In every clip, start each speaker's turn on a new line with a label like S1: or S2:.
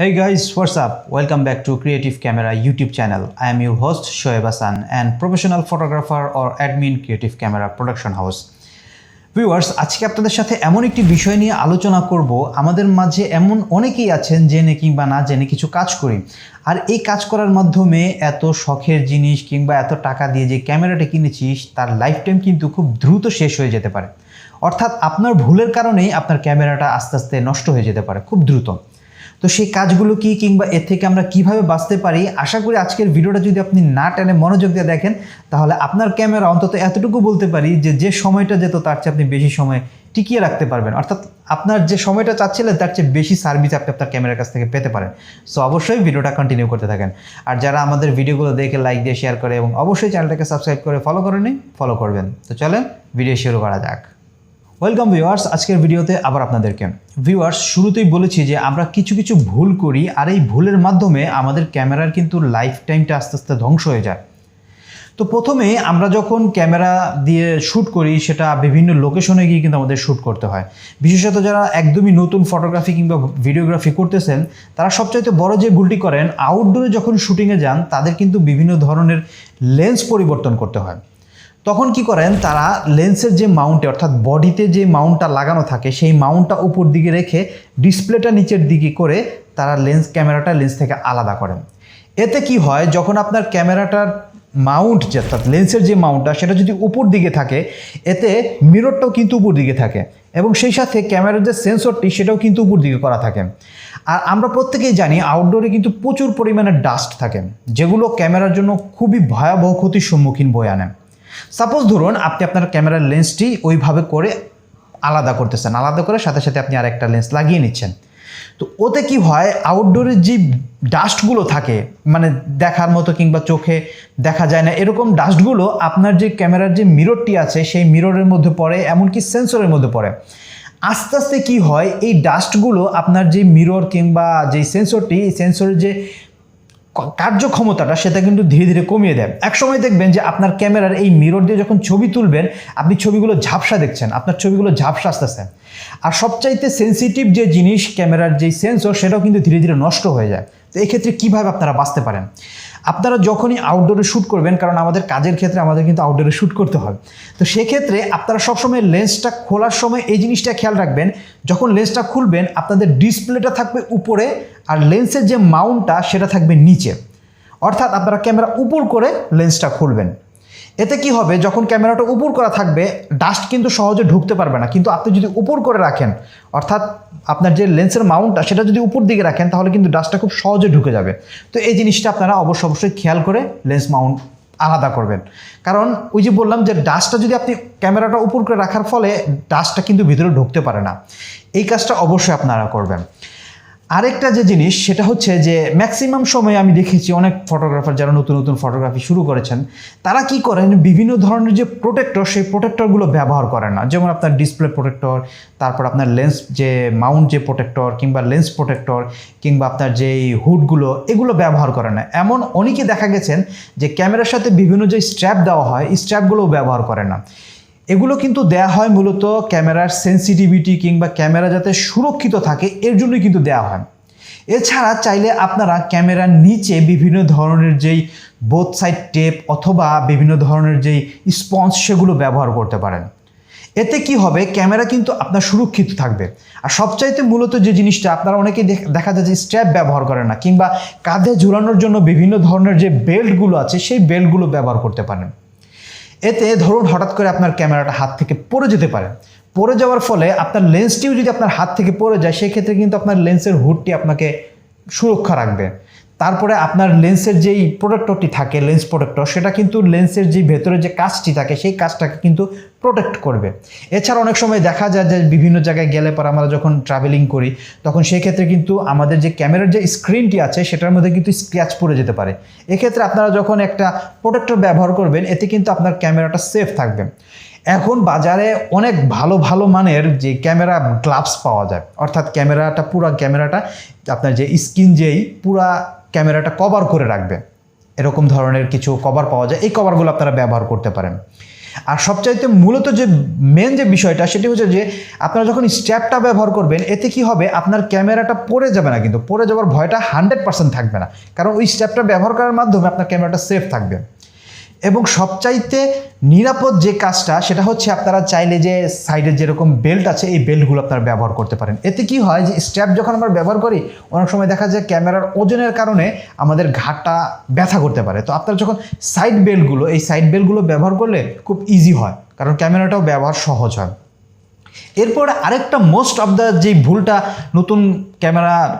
S1: Hey guys, what's up? Welcome back to Creative Camera YouTube channel. I am your host SoHeB Hasan and professional photographer or admin Creative Camera Production House. Viewers, আজকে আপনাদের সাথে এমন একটি বিষয় নিয়ে আলোচনা করব। আমাদের মাঝে এমন অনেকেই আছেন জেনে কিংবা না জেনে কিছু কাজ করি, আর এই কাজ করার মাধ্যমে এত শখের জিনিস কিংবা এত টাকা দিয়ে যে ক্যামেরাটা কিনেছিস তার লাইফ টাইম কিন্তু খুব দ্রুত শেষ হয়ে যেতে পারে। অর্থাৎ আপনার ভুলের কারণেই আপনার ক্যামেরাটা আস্তে আস্তে নষ্ট হয়ে যেতে পারে খুব দ্রুত। তো সেই কাজগুলো কি কিংবা এর থেকে আমরা কিভাবে বাঁচতে পারি, আশা করি আজকের ভিডিওটা যদি আপনি না টেনে মনোযোগ দিয়ে দেখেন তাহলে আপনার ক্যামেরা অন্তত এতটুকু বলতে পারি যে সময়টা যেত তার চেয়ে আপনি বেশি সময় টিকিয়ে রাখতে পারবেন। অর্থাৎ আপনার যে সময়টা চাচ্ছিলেন তার চেয়ে বেশি সার্ভিস আপনি আপনার ক্যামেরার কাছ থেকে পেতে পারেন। সো অবশ্যই ভিডিওটা কন্টিনিউ করতে থাকেন। আর যারা আমাদের ভিডিওগুলো দেখে লাইক দিয়ে শেয়ার করে এবং অবশ্যই চ্যানেলটাকে সাবস্ক্রাইব করে ফলো করে নিন, ফলো করবেন। তো চলেন ভিডিও শুরু করা যাক। ওয়েলকাম ভিউয়ার্স, আজকের ভিডিওতে আবার আপনাদেরকে। ভিউয়ার্স, শুরুতেই বলেছি যে আমরা কিছু ভুল করি, আর এই ভুলের মাধ্যমে আমাদের ক্যামেরার কিন্তু লাইফ টাইমটা আস্তে আস্তে ধ্বংস হয়ে যায়। তো প্রথমে আমরা যখন ক্যামেরা দিয়ে শ্যুট করি সেটা বিভিন্ন লোকেশনে গিয়ে কিন্তু আমাদের শ্যুট করতে হয়। বিশেষত যারা একদমই নতুন ফটোগ্রাফি কিংবা ভিডিওগ্রাফি করতেছেন তারা সবচাইতে বড় যে ভুলটি করেন, আউটডোরে যখন শ্যুটিংয়ে যান তাদের কিন্তু বিভিন্ন ধরনের লেন্স পরিবর্তন করতে হয়। তখন কি করেন, তারা লেন্সের যে মাউন্টে অর্থাৎ বডিতে যে মাউন্টটা লাগানো থাকে সেই মাউন্টটা উপর দিকে রেখে ডিসপ্লেটা নিচের দিকে করে তারা ক্যামেরাটা লেন্স থেকে আলাদা করেন। এতে কি হয়, যখন আপনার ক্যামেরাটার মাউন্ট যে অর্থাৎ লেন্সের যে মাউন্টটা সেটা যদি উপর দিকে থাকে এতে মিররটাও কিন্তু উপর দিকে থাকে এবং সেই সাথে ক্যামেরার যে সেন্সরটি সেটাও কিন্তু উপর দিকে করা থাকে। আর আমরা প্রত্যেকেই জানি আউটডোরে কিন্তু প্রচুর পরিমাণে ডাস্ট থাকে যেগুলো ক্যামেরার জন্য খুবই ভয়াবহ ক্ষতির সম্মুখীন বয়ে আনে। সাপোজ ধরুন আপনি আপনার ক্যামেরার লেন্সটি ওইভাবে করে আলাদা করতেছেন, আলাদা করে সাথে সাথে আপনি আরেকটা লেন্স লাগিয়ে নিচ্ছেন। তো ওতে কি হয়, আউটডোরের যে ডাস্টগুলো থাকে মানে দেখার মতো কিংবা চোখে দেখা যায় না এরকম ডাস্টগুলো আপনার যে ক্যামেরার যে মিররটি আছে সেই মিররের মধ্যে পড়ে, এমনকি সেন্সরের মধ্যে পড়ে। আস্তে আস্তে কি হয়, এই ডাস্টগুলো আপনার যে মিরর কিংবা যে সেন্সরটি, এই সেন্সরের যে কার্যক্ষমতাটা সেটা কিন্তু ধীরে ধীরে কমিয়ে দেয়। একসময় দেখবেন যে আপনার ক্যামেরার এই মিরর দিয়ে যখন ছবি তুলবেন আপনি ছবিগুলো ঝাপসা দেখছেন, আপনার ছবিগুলো ঝাপসা আসতেছে। আর সবচাইতে সেন্সিটিভ যে জিনিস ক্যামেরার যেই সেন্সর সেটাও কিন্তু ধীরে ধীরে নষ্ট হয়ে যায়। তো এক্ষেত্রে কীভাবে আপনারা বাঁচতে পারেন? আপনারা যখনই আউটডোরে শ্যুট করবেন, কারণ আমাদের কাজের ক্ষেত্রে আমাদের কিন্তু আউটডোরে শ্যুট করতে হয়, তো সেক্ষেত্রে আপনারা সবসময় লেন্সটা খোলার সময় এই জিনিসটা খেয়াল রাখবেন, যখন লেন্সটা খুলবেন আপনাদের ডিসপ্লেটা থাকবে উপরে আর লেন্সের যে মাউন্টটা সেটা থাকবে নিচে। অর্থাৎ আপনারা ক্যামেরা উপর করে লেন্সটা খুলবেন। এতে কি হবে, যখন ক্যামেরাটা উপর করা থাকবে ডাস্ট কিন্তু সহজে ঢুকতে পারবে না, কিন্তু আপনি যদি উপর করে রাখেন অর্থাৎ আপনার যে লেন্সের মাউন্টটা সেটা যদি উপর দিকে রাখেন তাহলে কিন্তু ডাস্টটা খুব সহজে ঢুকে যাবে। তো এই জিনিসটা আপনারা অবশ্যই খেয়াল করে লেন্স মাউন্ট আলাদা করবেন। কারণ ওই যে বললাম যে ডাস্টটা যদি আপনি ক্যামেরাটা উপর করে রাখার ফলে ডাস্টটা কিন্তু ভিতরে ঢুকতে পারে না। এই কাজটা অবশ্যই আপনারা করবেন। আরেকটা যে জিনিস সেটা হচ্ছে যে ম্যাক্সিমাম সময় আমি দেখেছি অনেক ফটোগ্রাফার যারা নতুন ফটোগ্রাফি শুরু করেছেন তারা কি করেন, বিভিন্ন ধরনের যে প্রোটেক্টর সেই প্রোটেক্টরগুলো ব্যবহার করেন না। যেমন আপনার ডিসপ্লে প্রোটেক্টর, তারপর আপনার লেন্স যে মাউন্ট যে প্রোটেক্টর কিংবা লেন্স প্রোটেক্টর কিংবা আপনার যেই হুডগুলো এগুলো ব্যবহার করেন না। এমন অনেকে দেখা গেছেন যে ক্যামেরার সাথে বিভিন্ন যে স্ট্র্যাপ দেওয়া হয় এই স্ট্র্যাপগুলোও ব্যবহার করেন না। এগুলো কিন্তু দেয়া হয় মূলত ক্যামেরার সেন্সিটিভিটি কিংবা ক্যামেরা যাতে সুরক্ষিত থাকে এর জন্যই কিন্তু দেওয়া হয়। এছাড়া চাইলে আপনারা ক্যামেরার নিচে বিভিন্ন ধরনের যেই বোথ সাইড টেপ অথবা বিভিন্ন ধরনের যেই স্পঞ্জ সেগুলো ব্যবহার করতে পারেন। এতে কি হবে, ক্যামেরা কিন্তু আপনার সুরক্ষিত থাকবে। আর সবচাইতে মূলত যে জিনিসটা আপনারা অনেকেই দেখা যায় যে স্ট্র্যাপ ব্যবহার করেন না কিংবা কাঁধে ঝুলানোর জন্য বিভিন্ন ধরনের যে বেল্টগুলো আছে সেই বেল্টগুলো ব্যবহার করতে পারেন। এতে ধরুন হঠাৎ করে আপনার ক্যামেরাটা হাত থেকে পড়ে যেতে পারে, পড়ে যাওয়ার ফলে আপনার লেন্সটিও যদি আপনার হাত থেকে পড়ে যায় সেক্ষেত্রে কিন্তু আপনার লেন্সের হুডটি আপনাকে সুরক্ষা রাখবে। তারপরে আপনার লেন্সের যেই প্রোটেক্টরটি থাকে লেন্স প্রোটেক্টর সেটা কিন্তু লেন্সের যে ভেতরে যে কাঁচটি থাকে সেই কাঁচটাকে কিন্তু প্রোটেক্ট করবে। এছাড়া অনেক সময় দেখা যায় যে বিভিন্ন জায়গায় গেলে পর আমরা যখন ট্রাভেলিং করি তখন সেই ক্ষেত্রে কিন্তু আমাদের যে ক্যামেরার যে স্ক্রিনটি আছে সেটার মধ্যে কিন্তু স্ক্র্যাচ পড়ে যেতে পারে। এক্ষেত্রে আপনারা যখন একটা প্রোটেক্টর ব্যবহার করবেন এতে কিন্তু আপনার ক্যামেরাটা সেফ থাকবে। এখন বাজারে অনেক ভালো মানের যে ক্যামেরা গ্লাভস পাওয়া যায়, অর্থাৎ পুরা ক্যামেরাটা আপনার যে স্কিন যেই পুরা ক্যামেরাটা কভার করে রাখবে এরকম ধরনের কিছু কভার পাওয়া যায়। এই কভারগুলো আপনারা ব্যবহার করতে পারেন। আর সবচাইতে মূলত যে মেন যে বিষয়টা সেটি হচ্ছে যে আপনারা যখন স্ট্র্যাপটা ব্যবহার করবেন এতে কি হবে, আপনার ক্যামেরাটা পড়ে যাবে না, কিন্তু পড়ে যাওয়ার ভয়টা 100% থাকবে না, কারণ ওই স্ট্র্যাপটা ব্যবহার করার মাধ্যমে আপনার ক্যামেরাটা সেফ থাকবে। এবং সবচাইতে নিরাপদ যে কাজটা সেটা হচ্ছে আপনারা চাইলে যে সাইডের যেরকম বেল্ট আছে এই বেল্টগুলো আপনারা ব্যবহার করতে পারেন। এতে কি হয় যে স্ট্র্যাপ যখন আমরা ব্যবহার করি অনেক সময় দেখা যায় ক্যামেরার ওজনের কারণে আমাদের ঘাটটা ব্যথা করতে পারে, তো আপনারা যখন সাইড বেল্টগুলো ব্যবহার করলে খুব ইজি হয়, কারণ ক্যামেরাটাও ব্যবহার সহজ হয়। এরপর আরেকটা মোস্ট অফ দ্য যে ভুলটা নতুন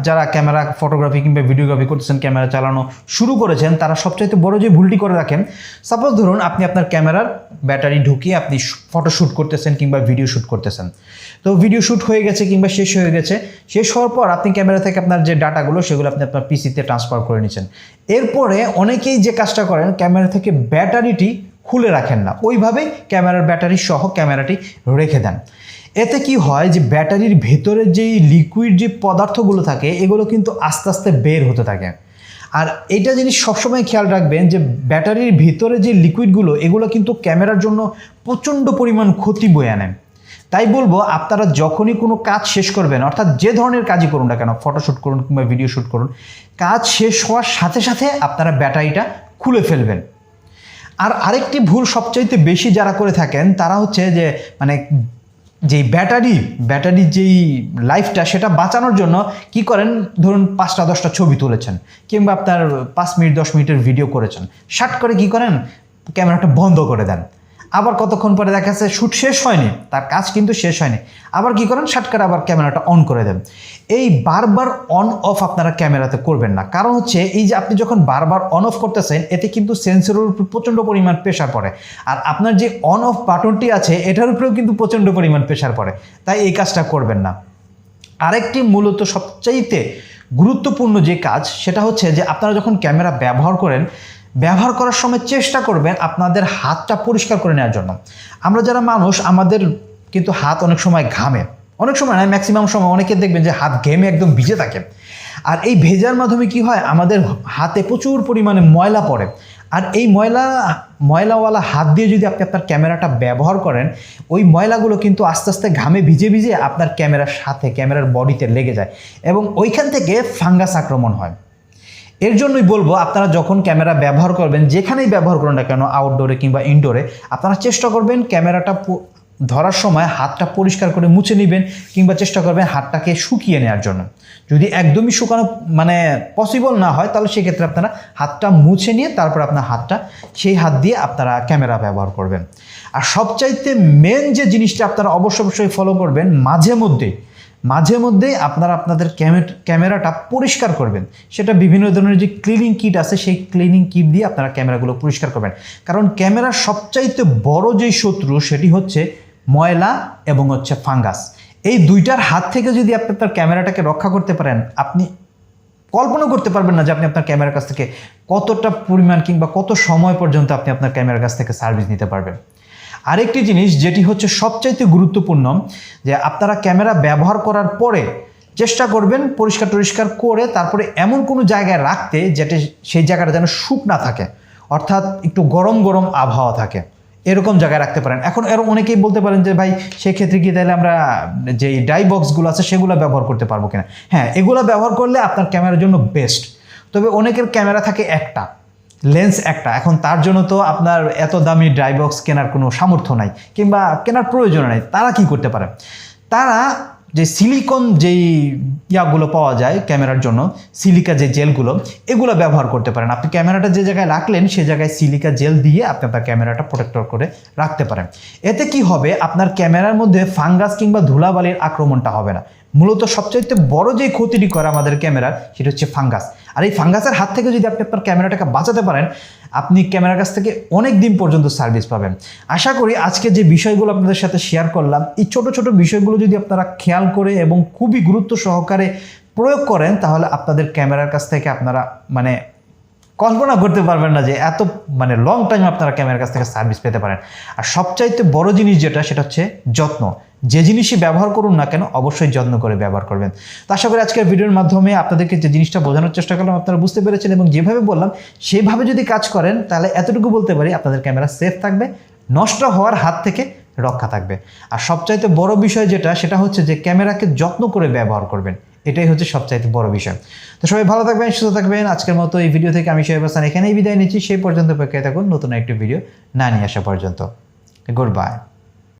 S1: যারা ক্যামেরা ফটোগ্রাফি কিংবা ভিডিওগ্রাফি করতেছেন, ক্যামেরা চালানো শুরু করেছেন, তারা সবচাইতে বড় যে ভুলটি করে রাখেন, সাপোজ ধরুন আপনি আপনার ক্যামেরার ব্যাটারি ঢুকিয়ে আপনি ফটো শ্যুট করতেছেন কিংবা ভিডিও শ্যুট করতেছেন, তো ভিডিও শ্যুট হয়ে গেছে কিংবা শেষ হয়ে গেছে, শেষ হওয়ার পর আপনি ক্যামেরা থেকে আপনার যে ডাটাগুলো সেগুলো আপনি আপনার পিসিতে ট্রান্সফার করে নিচ্ছেন। এরপরে অনেকেই যে কাজটা করেন, ক্যামেরা থেকে ব্যাটারিটি খুলে রাখেন না, ওইভাবেই ক্যামেরার ব্যাটারি সহ ক্যামেরাটি রেখে দেন। এতে কি হয় যে ব্যাটারির ভেতরে যেই লিকুইড যে পদার্থগুলো থাকে এগুলো কিন্তু আস্তে আস্তে বের হতে থাকে। আর এইটা জিনিস সবসময় খেয়াল রাখবেন যে ব্যাটারির ভিতরে যে লিকুইডগুলো এগুলো কিন্তু ক্যামেরার জন্য প্রচণ্ড পরিমাণ ক্ষতি বয়ে আনে। তাই বলবো আপনারা যখনই কোনো কাজ শেষ করবেন, অর্থাৎ যে ধরনের কাজই করুন না কেন, ফটোশ্যুট করুন কিংবা ভিডিও শ্যুট করুন, কাজ শেষ হওয়ার সাথে সাথে আপনারা ব্যাটারিটা খুলে ফেলবেন। আর আরেকটি ভুল সবচাইতে বেশি যারা করে থাকেন তারা হচ্ছে যে যেই ব্যাটারির যেই লাইফটা সেটা বাঁচানোর জন্য কি করেন, ধরুন 5টা-10টা ছবি তুলেছেন কিংবা আপনার 5 মিনিট 10 মিনিটের ভিডিও করেছেন, শাট করে কি করেন ক্যামেরাটা বন্ধ করে দেন। আবার কতক্ষণ পরে দেখা যাচ্ছে শ্যুট শেষ হয়নি, তার কাজ কিন্তু শেষ হয়নি, আবার কি করেন শাট করে আবার ক্যামেরাটা অন করে দেন। এই বারবার অন অফ আপনারা ক্যামেরাতে করবেন না, কারণ হচ্ছে এই যে আপনি যখন বারবার অন অফ করতেছেন এতে কিন্তু সেন্সরের উপর প্রচণ্ড পরিমাণ প্রেশার পড়ে, আর আপনার যে অন অফ বাটনটি আছে এটার উপরেও কিন্তু প্রচণ্ড পরিমাণ প্রেশার পড়ে, তাই এই কাজটা করবেন না। আরেকটি মূলত সবচাইতে গুরুত্বপূর্ণ যে কাজ সেটা হচ্ছে যে আপনারা যখন ক্যামেরা ব্যবহার করার সময় চেষ্টা করবেন আপনাদের হাতটা পরিষ্কার করে নেওয়ার জন্য। আমরা যারা মানুষ আমাদের কিন্তু হাত অনেক সময় ঘামে, অনেক সময় না ম্যাক্সিমাম সময় অনেকে দেখবেন যে হাত ঘেমে একদম ভিজে থাকে, আর এই ভেজার মাধ্যমে কি হয় আমাদের হাতে প্রচুর পরিমাণে ময়লা পড়ে। আর এই ময়লাওয়ালা হাত দিয়ে যদি আপনি আপনার ক্যামেরাটা ব্যবহার করেন, ওই ময়লাগুলো কিন্তু আস্তে আস্তে ঘামে ভিজে ভিজে আপনার ক্যামেরার সাথে ক্যামেরার বডিতে লেগে যায় এবং ওইখান থেকে ফাঙ্গাস আক্রমণ হয়। এর জন্যই বলবো আপনারা যখন ক্যামেরা ব্যবহার করবেন, যেখানেই ব্যবহার করুন না কেন, আউটডোরে কিংবা ইনডোরে, আপনারা চেষ্টা করবেন ক্যামেরাটা ধরার সময় হাতটা পরিষ্কার করে মুছে নেবেন কিংবা চেষ্টা করবেন হাতটাকে শুকিয়ে নেওয়ার জন্য। যদি একদমই শুকানো পসিবল না হয় তাহলে সেক্ষেত্রে আপনারা হাতটা মুছে নিয়ে তারপর আপনার সেই হাত দিয়ে আপনারা ক্যামেরা ব্যবহার করবেন। আর সবচাইতে মেন যে জিনিসটা আপনারা অবশ্যই ফলো করবেন, মাঝে মধ্যে আপনারা আপনাদের ক্যামেরাটা পরিষ্কার করবেন। সেটা বিভিন্ন ধরনের যে ক্লিনিং কিট আছে সেই ক্লিনিং কিট দিয়ে আপনারা ক্যামেরাগুলো পরিষ্কার করবেন, কারণ ক্যামেরার সবচাইতে বড় যেই শত্রু সেটি হচ্ছে ময়লা এবং হচ্ছে ফাঙ্গাস। এই দুইটার হাত থেকে যদি আপনি আপনার ক্যামেরাটাকে রক্ষা করতে পারেন, আপনি কল্পনা করতে পারবেন না যে আপনি আপনার ক্যামেরার কাছ থেকে কতটা পরিমাণ কিংবা কত সময় পর্যন্ত আপনি আপনার ক্যামেরার কাছ থেকে সার্ভিস নিতে পারবেন। আরেকটি জিনিস যেটি হচ্ছে সবচাইতে গুরুত্বপূর্ণ, যে আপনারা ক্যামেরা ব্যবহার করার পরে চেষ্টা করবেন পরিষ্কার করে তারপরে এমন কোনো জায়গায় রাখতে যেটা সেই জায়গাটা যেন শুকনা থাকে, অর্থাৎ একটু গরম আবহাওয়া থাকে, এরকম জায়গায় রাখতে পারেন। এখন অনেকেই বলতে পারেন যে ভাই সেক্ষেত্রে কি তাহলে আমরা যেই ডাই বক্সগুলো আছে সেগুলো ব্যবহার করতে পারবো কিনা? হ্যাঁ, এগুলো ব্যবহার করলে আপনার ক্যামেরার জন্য বেস্ট। তবে অনেকের ক্যামেরা থাকে একটা, লেন্স একটা, এখন তার জন্য তো আপনার এত দামি ড্রাই বক্স কেনার কোনো সামর্থ্য নাই কিংবা কেনার প্রয়োজন নাই। তারা কি করতে পারে, তারা যে সিলিকন যেই ইয়াগুলো পাওয়া যায় ক্যামেরার জন্য, সিলিকা যে জেলগুলো, এগুলো ব্যবহার করতে পারেন। আপনি ক্যামেরাটা যে জায়গায় রাখলেন সে জায়গায় সিলিকা জেল দিয়ে আপনি আপনার ক্যামেরাটা প্রোটেক্টর করে রাখতে পারেন। এতে কি হবে, আপনার ক্যামেরার মধ্যে ফাঙ্গাস কিংবা ধুলাবালির আক্রমণটা হবে না। মূলত সবচাইতে বড় যে ক্ষতিটি করে আমাদের ক্যামেরার সেটা হচ্ছে ফাঙ্গাস। আর এই ফাঙ্গাসের হাত থেকে যদি আপনি আপনার ক্যামেরাটাকে বাঁচাতে পারেন, আপনি ক্যামেরার কাছ থেকে অনেক দিন পর্যন্ত সার্ভিস পাবেন। আশা করি আজকে যে বিষয়গুলো আপনাদের সাথে শেয়ার করলাম, এই ছোট বিষয়গুলো যদি আপনারা খেয়াল করে এবং খুবই গুরুত্ব সহকারে প্রয়োগ করেন, তাহলে আপনাদের ক্যামেরার কাছ থেকে আপনারা কল্পনা করতে পারবেন না যে এত লং টাইম আপনারা ক্যামেরার কাছ থেকে সার্ভিস পেতে পারেন। আর সবচাইতে বড় জিনিস সেটা হচ্ছে যত্ন। যে জিনিসই ব্যবহার করুন না কেন অবশ্যই যত্ন করে ব্যবহার করবেন। তো আশা করি আজকের ভিডিওর মাধ্যমে আপনাদেরকে যে জিনিসটা বোঝানোর চেষ্টা করলাম আপনারা বুঝতে পেরেছেন এবং যেভাবে বললাম সেভাবে যদি কাজ করেন তাহলে এতটুকু বলতে পারি আপনাদের ক্যামেরা সেফ থাকবে নষ্ট হওয়ার হাত থেকে রক্ষা থাকবে। আর সবচাইতে বড় বিষয় যেটা, সেটা হচ্ছে যে ক্যামেরাকে যত্ন করে ব্যবহার করবেন, এটাই হচ্ছে সবচাইতে বড় বিষয়। তো সবাই ভালো থাকবেন, সুস্থ থাকবেন। আজকের মতো এই ভিডিও থেকে আমি সোহেব হাসান এখানেই বিদায় নিচ্ছি। সেই পর্যন্ত অপেক্ষায় থাকুন নতুন একটি ভিডিও না নিয়ে আসা পর্যন্ত। Good bye.